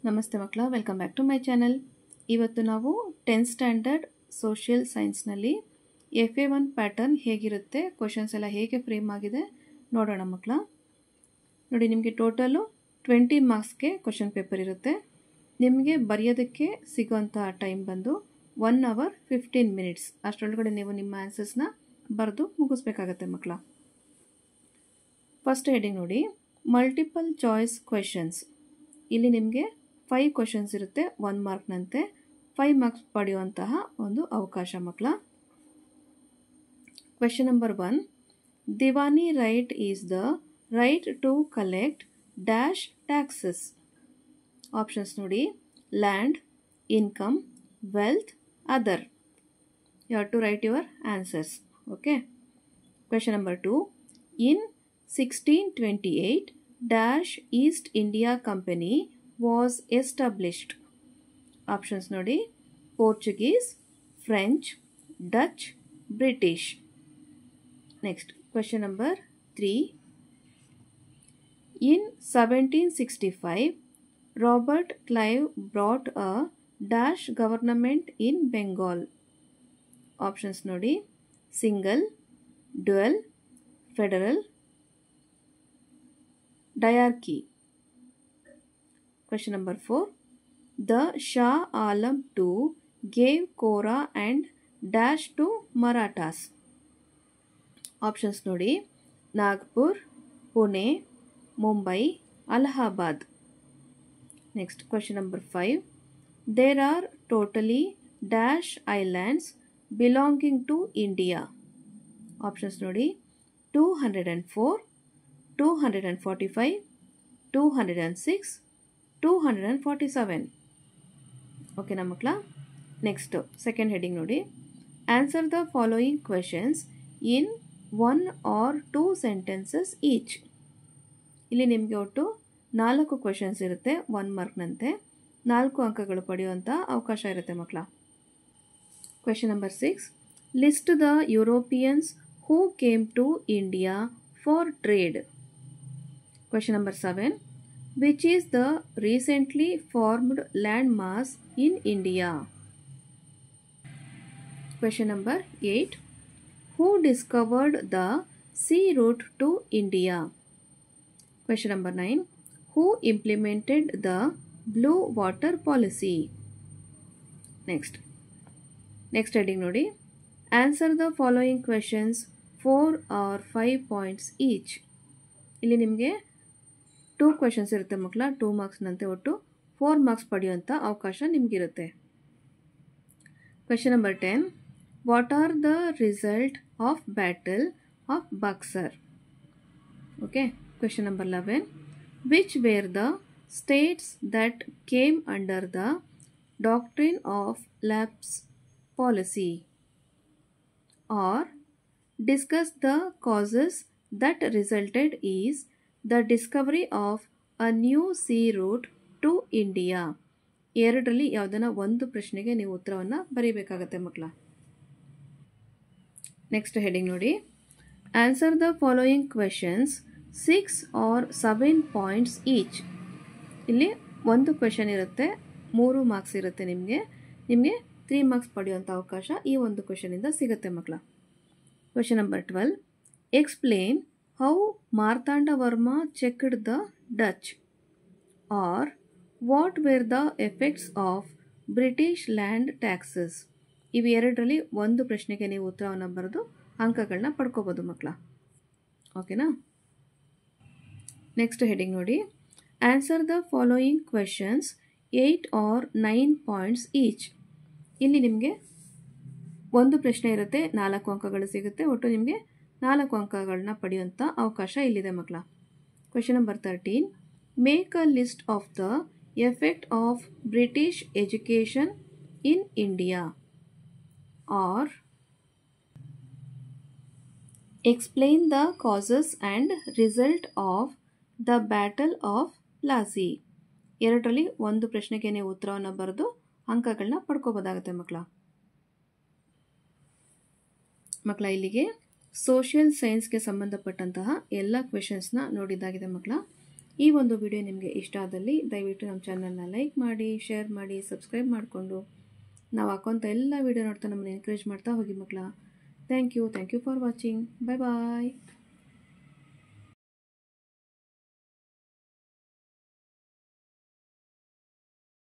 ನಮಸ್ತೆ ಮಕ್ಕಳ, welcome back to my channel. ಇವತ್ತು ನಾವು 10th ಸ್ಟ್ಯಾಂಡರ್ಡ್ ಸೋಷಿಯಲ್ ಸೈನ್ಸ್ನಲ್ಲಿ FA1 ಪ್ಯಾಟರ್ನ್ ಹೇಗಿರುತ್ತೆ, ಕ್ವಶನ್ಸ್ ಎಲ್ಲ ಹೇಗೆ ಫ್ರೇಮ್ ಆಗಿದೆ ನೋಡೋಣ ಮಕ್ಕಳ. ನೋಡಿ, ನಿಮಗೆ ಟೋಟಲು 20 ಮಾರ್ಕ್ಸ್ಗೆ ಕ್ವಶನ್ ಪೇಪರ್ ಇರುತ್ತೆ. ನಿಮಗೆ ಬರೆಯೋದಕ್ಕೆ ಸಿಗೋಂಥ ಟೈಮ್ ಬಂದು 1 hour 15 minutes. ಅಷ್ಟರೊಳಗಡೆ ನೀವು ನಿಮ್ಮ ಆನ್ಸರ್ಸ್ನ ಬರೆದು ಮುಗಿಸ್ಬೇಕಾಗತ್ತೆ ಮಕ್ಕಳ. ಫಸ್ಟ್ ಹೆಡಿಂಗ್ ನೋಡಿ, ಮಲ್ಟಿಪಲ್ ಚಾಯ್ಸ್ ಕ್ವೆಶನ್ಸ್. ಇಲ್ಲಿ ನಿಮಗೆ 5 ಕ್ವಶನ್ಸ್ ಇರುತ್ತೆ 1 ಮಾರ್ಕ್ನಂತೆ. 5 ಮಾರ್ಕ್ಸ್ ಪಡೆಯುವಂತಹ ಒಂದು ಅವಕಾಶ ಮಕ್ಕಳ. Question number 1, Diwani right is the right to collect dash taxes. Options ನೋಡಿ, land, income, wealth, other. You have to write your answers. Okay. Question number 2, in 1628 dash East India Company was established. Options ನೋಡಿ, Portuguese, French, Dutch, British. Next question number 3, in 1765 Robert Clive brought a dash government in Bengal. Options ನೋಡಿ, single, dual, federal, diarchy. Question number 4, the Shah Alam II gave Kora and dash to Marathas. Options ನೋಡಿ, Nagpur, Pune, Mumbai, Allahabad. Next question number 5, there are totally dash islands belonging to India. Options ನೋಡಿ, 204, 245, 206, 247. Okay ನಮ್ಮ ಮಕ್ಕಳ. Next second heading ನೋಡಿ, answer the following questions in 1 or 2 sentences each. ಇಲ್ಲಿ ನಿಮಗೆ ಒಟ್ಟು 4 questions ಇರುತ್ತೆ 1 ಮಾರ್ಕ್ನಂತೆ. 4 ಅಂಕಗಳು ಪಡೆಯುವಂಥ ಅವಕಾಶ ಇರುತ್ತೆ ಮಕ್ಕಳ. Question number 6, list the Europeans who came to India for trade. Question number 7, which is the recently formed landmass in India? Question number 8, who discovered the sea route to India? Question number 9, who implemented the blue water policy? Next heading ನೋಡಿ, answer the following questions 4 or 5 points each. ಇಲ್ಲಿ ನಿಮಗೆ 2 questions ಇರುತ್ತೆ ಮಕ್ಕಳ. 2 ಮಾರ್ಕ್ಸ್ನಂತೆ ಒಟ್ಟು 4 marks ಪಡೆಯುವಂಥ ಅವಕಾಶ ನಿಮಗಿರುತ್ತೆ. Question number 10, what are the result of battle of Buxar. Okay. Question number 11, which were the states that came under the doctrine of lapse policy. Are discuss the causes that resulted is the discovery of a new sea route to India. ಎರಡರಲ್ಲಿ ಯಾವುದನ್ನ ಒಂದು ಪ್ರಶ್ನೆಗೆ ನೀವು ಉತ್ತರವನ್ನು ಬರೀಬೇಕಾಗತ್ತೆ ಮಕ್ಕಳ. Next heading ನೋಡಿ, answer the following questions 6 or 7 points each. ಇಲ್ಲಿ ಒಂದು ಕ್ವೆಶನ್ ಇರುತ್ತೆ, 3 ಮಾರ್ಕ್ಸ್ ಇರುತ್ತೆ. ನಿಮಗೆ 3 ಮಾರ್ಕ್ಸ್ ಪಡೆಯುವಂಥ ಅವಕಾಶ ಈ ಒಂದು ಕ್ವೆಶನಿಂದ ಸಿಗುತ್ತೆ ಮಕ್ಕಳ. Question number 12, explain how Martanda Varma checked the Dutch. Or what were the effects of British land taxes? ಇವು ಎರಡರಲ್ಲಿ ಒಂದು ಪ್ರಶ್ನೆಗೆ ನೀವು ಉತ್ತರವನ್ನು ಬರೆದು ಅಂಕಗಳನ್ನ ಪಡ್ಕೋಬೋದು ಮಕ್ಕಳ. ಓಕೆನಾ. ನೆಕ್ಸ್ಟ್ ಹೆಡಿಂಗ್ ನೋಡಿ, answer the following questions 8 or 9 points each. ಇಲ್ಲಿ ನಿಮಗೆ ಒಂದು ಪ್ರಶ್ನೆ ಇರುತ್ತೆ, 4 ಅಂಕಗಳು ಸಿಗುತ್ತೆ. ಒಟ್ಟು ನಿಮಗೆ 4 ಅಂಕಗಳನ್ನ ಪಡೆಯುವಂಥ ಅವಕಾಶ ಇಲ್ಲಿದೆ ಮಕ್ಕಳ. Question number 13, make a list of the effect of British education in India. Or explain the causes and result of the battle of Plassey. ಎರಡರಲ್ಲಿ ಒಂದು ಪ್ರಶ್ನೆಗೆ ನೀವು ಉತ್ತರವನ್ನು ಬರೆದು ಅಂಕಗಳನ್ನ ಪಡ್ಕೋಬೋದಾಗುತ್ತೆ ಮಕ್ಕಳ. ಇಲ್ಲಿಗೆ ಸೋಷಿಯಲ್ ಸೈನ್ಸ್ಗೆ ಸಂಬಂಧಪಟ್ಟಂತಹ ಎಲ್ಲ ಕ್ವೆಶನ್ಸ್ನ ನೋಡಿದ್ದಾಗಿದೆ ಮಕ್ಕಳ. ಈ ಒಂದು ವಿಡಿಯೋ ನಿಮಗೆ ಇಷ್ಟ ಆದಲ್ಲಿ ದಯವಿಟ್ಟು ನಮ್ಮ ಚಾನಲ್ನ ಲೈಕ್ ಮಾಡಿ, ಶೇರ್ ಮಾಡಿ, ಸಬ್ಸ್ಕ್ರೈಬ್ ಮಾಡಿಕೊಂಡು ನಾವು ಹಾಕೋಂಥ ಎಲ್ಲ ವಿಡಿಯೋ ನೋಡ್ತಾ ನಮ್ಮನ್ನು ಎನ್ಕರೇಜ್ ಮಾಡ್ತಾ ಹೋಗಿ ಮಕ್ಕಳ. Thank you for watching. Bye bye.